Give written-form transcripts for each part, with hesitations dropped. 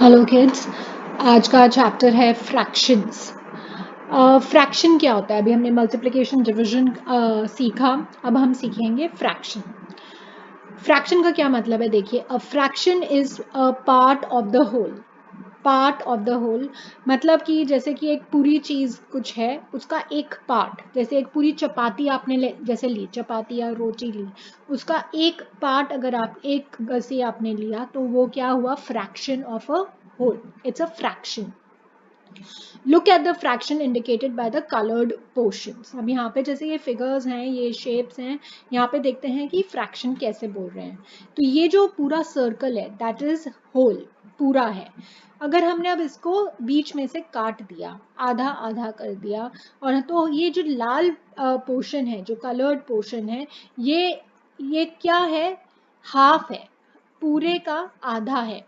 Hello kids. आज का chapter है फ्रैक्शंस। फ्रैक्शन क्या होता है? अभी हमने मल्टीप्लिकेशन डिवीजन सीखा, अब हम सीखेंगे फ्रैक्शन। फ्रैक्शन का क्या मतलब है? देखिए, a fraction is a part of the whole. Part of the whole मतलब कि जैसे कि एक पूरी चीज कुछ है, उसका एक पार्ट, जैसे एक पूरी चपाती आपने जैसे ली, चपाती या रोटी ली, उसका एक पार्ट अगर आप एक से आपने लिया तो वो क्या हुआ? Fraction of a whole. It's a fraction. Look at the fraction indicated by the coloured portions. अब यहाँ पे जैसे ये फिगर्स हैं, ये शेप्स हैं, यहाँ पे देखते हैं कि फ्रैक्शन कैसे बोल रहे हैं। तो ये जो पूरा सर्कल है दैट इज होल, पूरा है। अगर हमने अब इसको बीच में से काट दिया, आधा आधा कर दिया, और तो ये जो लाल पोर्शन है, जो कलर्ड पोर्शन है, ये क्या है? हाफ है, पूरे का आधा है।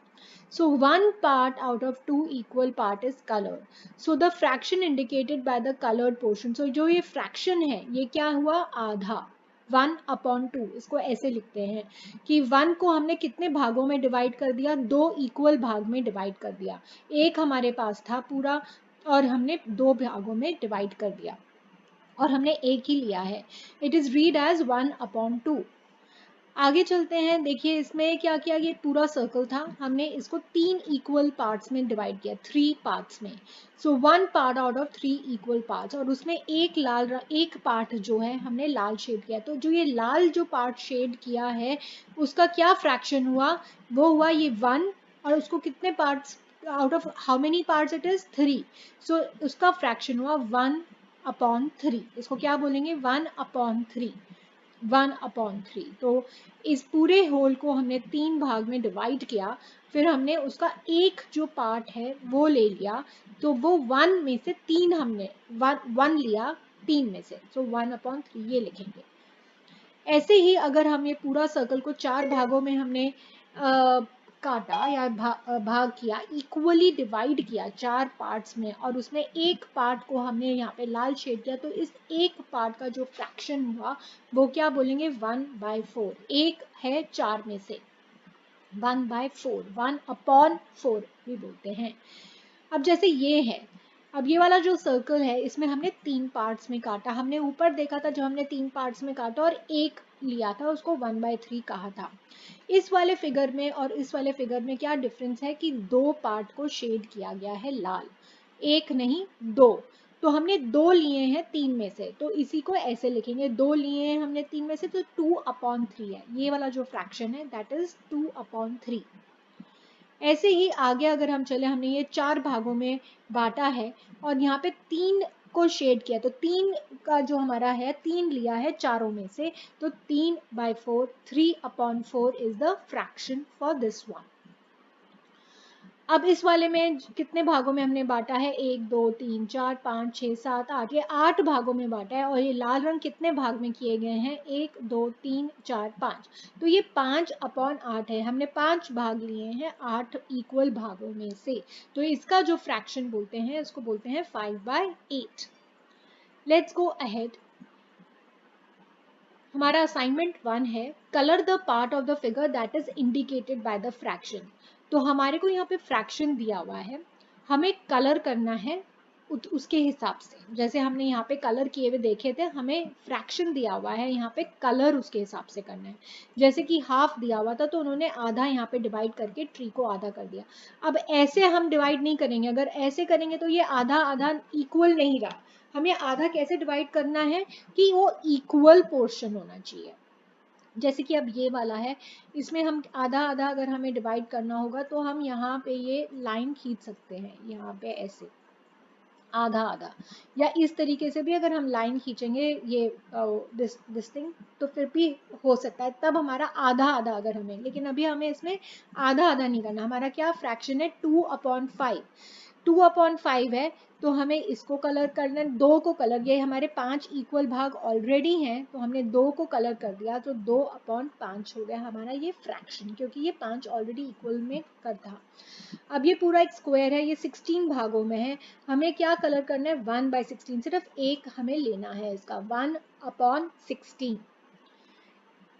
So one part out of two equal part is colored. So the fraction indicated by the colored portion. So जो ये fraction है, ये क्या हुआ? आधा। 1/2 इसको ऐसे लिखते हैं कि 1 को हमने कितने भागों में डिवाइड कर दिया? 2 इक्वल भाग में डिवाइड कर दिया। एक हमारे पास था पूरा और हमने 2 भागों में डिवाइड कर दिया और हमने एक ही लिया है। It is read as 1/2। आगे चलते हैं। देखिए इसमें क्या किया? ये पूरा सर्कल था, हमने इसको 3 इक्वल पार्ट्स में डिवाइड किया, 3 पार्ट्स में। सो 1 part out of 3 equal parts, और उसमें एक पार्ट जो है हमने लाल शेड किया। तो जो ये लाल जो पार्ट शेड किया है उसका क्या फ्रैक्शन हुआ? वो हुआ ये 1, और उसको कितने parts, out of how many parts it is? 3। सो उसका फ्रैक्शन हुआ 1/3। इसको क्या बोलेंगे? 1/3। 1/3। तो इस पूरे होल को हमने 3 भाग में डिवाइड किया, फिर हमने उसका एक जो पार्ट है वो ले लिया, तो वो 1 में से 3 हमने 1 लिया 3 में से, तो 1/3 ये लिखेंगे। ऐसे ही अगर हम ये पूरा सर्कल को 4 भागों में हमने काटा या भाग किया, इक्वली डिवाइड किया 4 पार्ट्स में, और उसमें एक पार्ट को हमने यहाँ पे लाल शेड किया, तो इस एक पार्ट का जो फ्रैक्शन हुआ वो क्या बोलेंगे? 1/4। एक है 4 में से, 1/4, 1/4 भी बोलते हैं। अब जैसे ये है, अब ये वाला जो सर्कल है इसमें हमने 3 पार्ट्स में काटा। हमने ऊपर देखा था, जो हमने 3 पार्ट्स में काटा और एक लिया था, उसको 1/3 कहा था। इस वाले फिगर में और इस वाले फिगर में क्या डिफरेंस है कि 2 पार्ट को शेड किया गया है लाल, एक नहीं 2। तो हमने 2 लिए हैं 3 में से, तो इसी को ऐसे लिखेंगे, 2 लिए हैं हमने 3 में से, तो 2/3 है। ये वाला जो फ्रैक्शन है दैट इज 2/3। ऐसे ही आगे अगर हम चले, हमने ये 4 भागों में बांटा है और यहाँ पे 3 को शेड किया, तो 3 का जो हमारा है, 3 लिया है चारों में से, तो 3/4, 3/4 is the fraction for this one. अब इस वाले में कितने भागों में हमने बांटा है? 1 2 3 4 5 6 7 8, ये 8 भागों में बांटा है। और ये लाल रंग कितने भाग में किए गए हैं? 1 2 3 4 5, तो ये 5/8 है। हमने 5 भाग लिए हैं 8 इक्वल भागों में से, तो इसका जो फ्रैक्शन बोलते हैं, इसको बोलते हैं 5/8। Let's go ahead. हमारा असाइनमेंट 1 है, colour the part of the figure that is indicated by the fraction. तो हमारे को यहाँ पे फ्रैक्शन दिया हुआ है, हमें कलर करना है उसके हिसाब से। जैसे हमने यहाँ पे कलर किए हुए देखे थे, हमें फ्रैक्शन दिया हुआ है, यहाँ पे कलर उसके हिसाब से करना है। जैसे कि हाफ दिया हुआ था, तो उन्होंने आधा यहाँ पे डिवाइड करके ट्री को आधा कर दिया। अब ऐसे हम डिवाइड नहीं करेंगे, अगर ऐसे करेंगे तो ये आधा आधा इक्वल नहीं रहा। हमें आधा कैसे डिवाइड करना है कि वो इक्वल पोर्शन होना चाहिए। जैसे कि अब ये वाला है, इसमें हम आधा आधा अगर हमें डिवाइड करना होगा, तो हम यहाँ पे ये लाइन खींच सकते हैं, यहाँ पे ऐसे आधा आधा, या इस तरीके से भी अगर हम लाइन खींचेंगे ये दिस थिंग, तो फिर भी हो सकता है। तब हमारा आधा आधा अगर हमें, लेकिन अभी हमें इसमें आधा आधा नहीं करना। हमारा क्या फ्रैक्शन है? 2/5। 2/5 है, तो हमें इसको कलर करना है, 2 को कलर, ये हमारे 5 इक्वल भाग ऑलरेडी हैं, तो हमने 2 को कलर कर दिया, तो 2/5 हो गया हमारा ये फ्रैक्शन, क्योंकि ये 5 ऑलरेडी इक्वल में करता। अब ये पूरा एक स्क्वायर है, ये 16 भागों में है, हमें क्या कलर करना है? 1/16, सिर्फ एक हमें लेना है इसका, 1/16।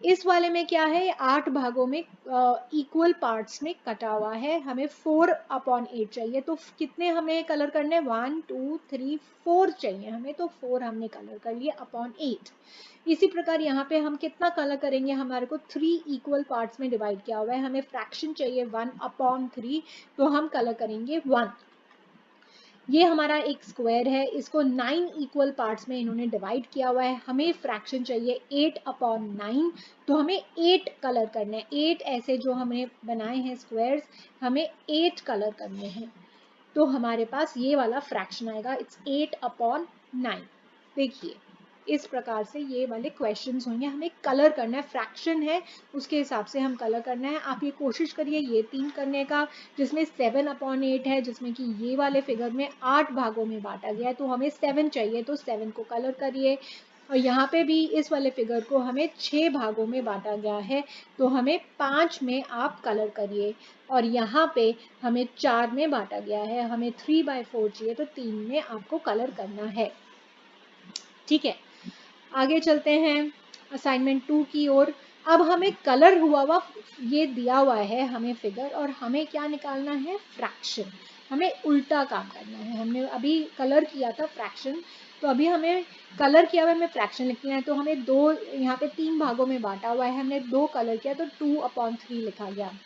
इस वाले में क्या है, 8 भागों में इक्वल पार्ट्स में कटा हुआ है, हमें 4/8 चाहिए। तो कितने हमें कलर करने हैं, 1 2 3 4 चाहिए हमें, तो 4 हमने कलर कर लिए अपॉन 8। इसी प्रकार यहाँ पे हम कितना कलर करेंगे, हमारे को 3 इक्वल पार्ट्स में डिवाइड किया हुआ है, हमें फ्रैक्शन चाहिए 1/3, तो हम कलर करेंगे 1। ये हमारा एक स्क्वायर है, इसको 9 इक्वल पार्ट्स में इन्होंने डिवाइड किया हुआ है, हमें फ्रैक्शन चाहिए 8/9, तो हमें 8 कलर करने हैं। 8 ऐसे जो हमें बनाए हैं स्क्वायर्स, हमें 8 कलर करने हैं, तो हमारे पास ये वाला फ्रैक्शन आएगा, इट्स 8/9। देखिए इस प्रकार से ये वाले क्वेश्चंस होंगे, हमें कलर करना है, फ्रैक्शन है उसके हिसाब से हम कलर करना है। आप ये कोशिश करिए ये 3 करने का, जिसमें 7/8 है, जिसमें कि ये वाले फिगर में 8 भागों में बांटा गया है, तो हमें 7 चाहिए, तो 7 को कलर करिए। और यहाँ पे भी इस वाले फिगर को हमें 6 भागों में बांटा गया है, तो हमें 5 में आप कलर करिए। और यहाँ पे हमें 4 में बांटा गया है, हमें 3/4 चाहिए, तो 3 में आपको कलर करना है। ठीक है, आगे चलते हैं असाइनमेंट 2 की ओर। अब हमें कलर हुआ ये दिया हुआ है हमें फिगर, और हमें क्या निकालना है, फ्रैक्शन। हमें उल्टा काम करना है, हमने अभी कलर किया था फ्रैक्शन, तो अभी हमें कलर किया हुआ हमें फ्रैक्शन लिखना है। तो हमें दो, यहाँ पे 3 भागों में बांटा हुआ है, हमने 2 कलर किया, तो 2/3 लिखा गया।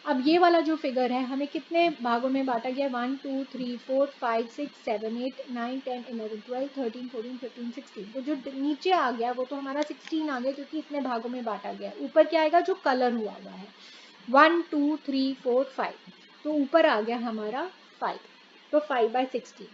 अब ये वाला जो फिगर है हमें कितने भागों में बांटा गया, 1 2 3 4 5 6 7 8 9 10 11 12 13 14 15 16। तो जो नीचे आ गया वो तो हमारा 16 आ गया, क्योंकि इतने भागों में बांटा गया। ऊपर क्या आएगा, जो कलर हुआ है 1 2 3 4 5, तो ऊपर आ गया हमारा 5, तो 5/16।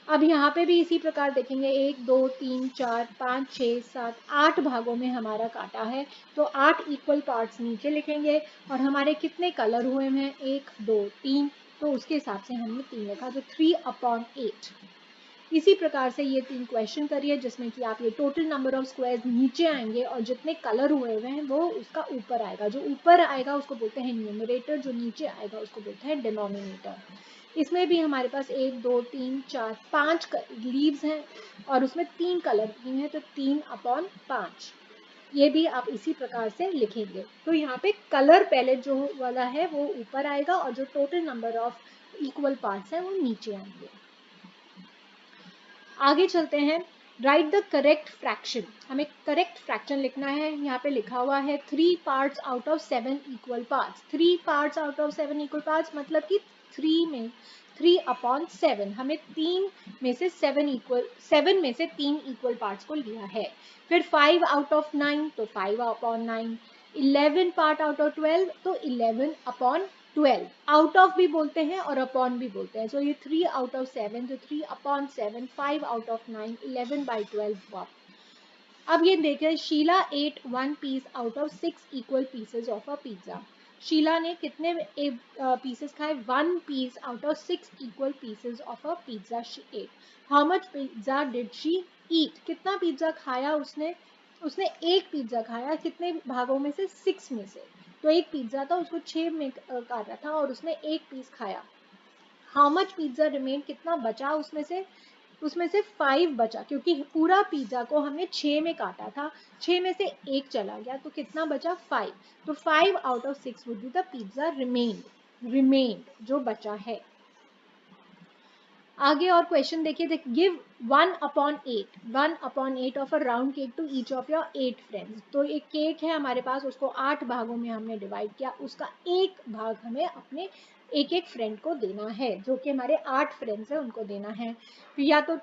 अब यहाँ पे भी इसी प्रकार देखेंगे, 1 2 3 4 5 6 7 8 भागों में हमारा काटा है, तो 8 इक्वल पार्ट्स नीचे लिखेंगे। और हमारे कितने कलर हुए हैं, 1 2 3, तो उसके हिसाब से हमने 3 लिखा, तो 3/8। इसी प्रकार से ये 3 क्वेश्चन करिए, जिसमें कि आप ये टोटल नंबर ऑफ स्क्वायर्स नीचे आएंगे, और जितने कलर हुए हुए हैं वो उसका ऊपर आएगा। जो ऊपर आएगा उसको बोलते हैं न्यूमरेटर, जो नीचे आएगा उसको बोलते हैं डिनोमिनेटर। इसमें भी हमारे पास 1 2 3 4 5 लीव्स हैं, और उसमें 3 कलर की हैं, तो 3/5 ये भी आप इसी प्रकार से लिखेंगे। तो यहाँ पे कलर पहले जो वाला है वो ऊपर आएगा, और जो total number of equal parts हैं वो नीचे आएंगे। आगे चलते हैं, राइट द करेक्ट फ्रैक्शन। हमें करेक्ट फ्रैक्शन लिखना है। यहाँ पे लिखा हुआ है 3 parts out of 7 equal parts. 3 parts out of 7 equal parts मतलब कि 3/7 हमें 3 में से 7 में से 3 इक्वल पार्ट्स को लिया है। फिर 5 आउट ऑफ 9, तो 5/9। 11 पार्ट आउट ऑफ 12, तो 11/12। आउट ऑफ भी बोलते हैं और अपॉन भी बोलते हैं। सो ये 3 आउट ऑफ 7, तो 3/7, 5 आउट ऑफ 9, 11/12 हुआ। अब ये देखें, Sheela ate 1 piece out of 6 equal pieces of a pizza. Sheela ने कितने पीसेस खाए, 1 piece out of 6 equal pieces of a pizza she ate. How much pizza did she eat, कितना पिज्जा खाया उसने, उसने एक पिज्जा खाया, कितने भागों में से, 6 में से। तो एक पिज्जा था, उसको 6 में काटा था, और उसने एक पीस खाया। हाउ मच पिज्जा रिमेन, कितना बचा उसमें से, उसमें से 5 बचा, क्योंकि पूरा पिज्जा को हमने 6 में काटा था, 6 में से एक चला गया, तो कितना बचा, 5। तो 5 out of 6 would be the pizza remained जो बचा है। आगे और क्वेश्चन देखिए, give 1/8 1/8 of a round cake to each of your 8 friends. तो एक केक है हमारे पास, उसको 8 भागों में हमने डिवाइड किया, उसका एक भाग हमें अपने एक एक फ्रेंड को देना है, जो कि हमारे 8 फ्रेंड्स हैं उनको देना है। फिर या तो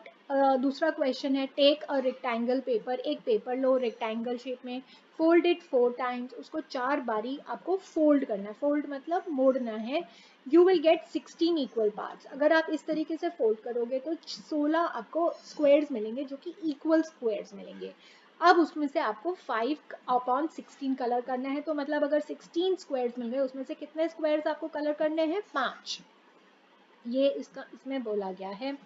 दूसरा क्वेश्चन है, टेक अ रेक्टेंगल पेपर, एक पेपर लो रेक्टेंगल शेप में, फोल्ड इट 4 टाइम्स, उसको 4 बारी आपको फोल्ड करना है, फोल्ड मतलब मोड़ना है। You will get 16 equal parts. अगर आप इस तरीके से फोल्ड करोगे तो 16 आपको स्क्वायर्स मिलेंगे, जो कि इक्वल स्क्वायर्स मिलेंगे। अब उसमें से आपको 5/16 कलर करना है, तो मतलब अगर 16 स्क्वायर्स मिल गए, उसमें से कितने स्क्वायर्स आपको कलर करने हैं, 5। ये इसमें बोला गया है।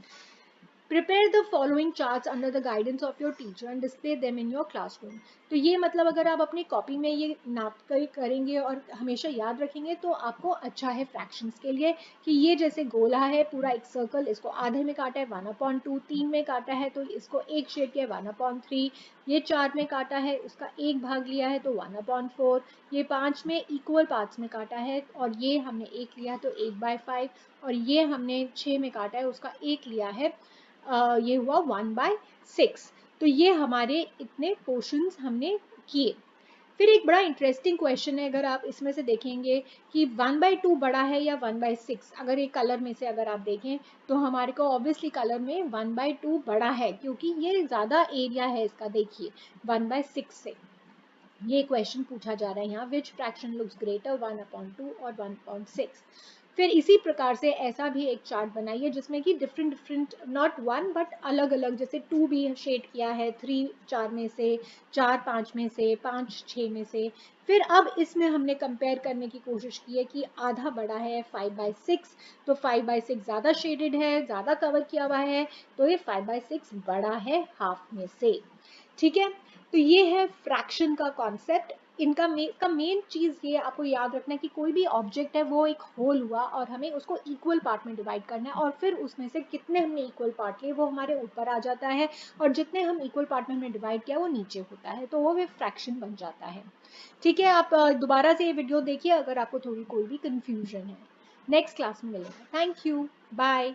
Prepare the following charts under the guidance of your teacher and display them in your classroom. तो ये मतलब अगर आप अपनी कॉपी में ये नाप कर करेंगे और हमेशा याद रखेंगे तो आपको अच्छा है फ्रैक्शंस के लिए, कि ये जैसे गोला है पूरा एक सर्कल, इसको आधे में काटा है 1/2, 3 में काटा है तो इसको एक शेड किया 1/3, ये 4 में काटा है उसका एक भाग लिया है तो 1/4, ये 5 में इक्वल पार्ट्स में काटा है और ये हमने एक लिया तो 1/5, और ये हमने 6 में काटा है उसका एक लिया है, ये हुआ 1/6। तो ये हमारे इतने पोर्शंस हमने किए। फिर एक बड़ा इंटरेस्टिंग क्वेश्चन है, अगर आप इसमें से देखेंगे कि 1/2 बड़ा है या 1/6। अगर एक कलर में से अगर आप देखें तो हमारे को ऑब्वियसली कलर में 1/2 बड़ा है, क्योंकि ये ज़्यादा एरिया है इसका, देखिए 1/6 से। ये क्वेश्चन पूछा जा रहा है यहाँ, विच फ्रैक्शन लुक्स ग्रेटर 1/2 और 1/6। फिर इसी प्रकार से ऐसा भी एक चार्ट बनाइए जिसमें कि different different, not one but अलग अलग, जैसे 2 भी शेड किया है, 3 4 में से, 4 5 में से, 5 6 में से। फिर अब इसमें हमने कंपेयर करने की कोशिश की है कि आधा बड़ा है 5/6, तो 5/6 ज़्यादा शेडेड है, ज़्यादा कवर किया हुआ है, तो ये 5/6 बड़ा है हाफ में से। ठीक है, तो ये है फ्रैक्शन का कॉन्सेप्ट। इसका मेन चीज ये आपको याद रखना है कि कोई भी ऑब्जेक्ट है वो एक होल हुआ और हमें उसको इक्वल पार्ट में डिवाइड करना है, और फिर उसमें से कितने हमने इक्वल पार्ट लिए वो हमारे ऊपर आ जाता है, और जितने हम इक्वल पार्ट में हमने डिवाइड किया वो नीचे होता है, तो वो भी फ्रैक्शन बन जाता है। ठीक है, आप दोबारा से ये वीडियो देखिए अगर आपको थोड़ी कोई भी कंफ्यूजन है। नेक्स्ट क्लास में मिलेंगे। Thank you, bye.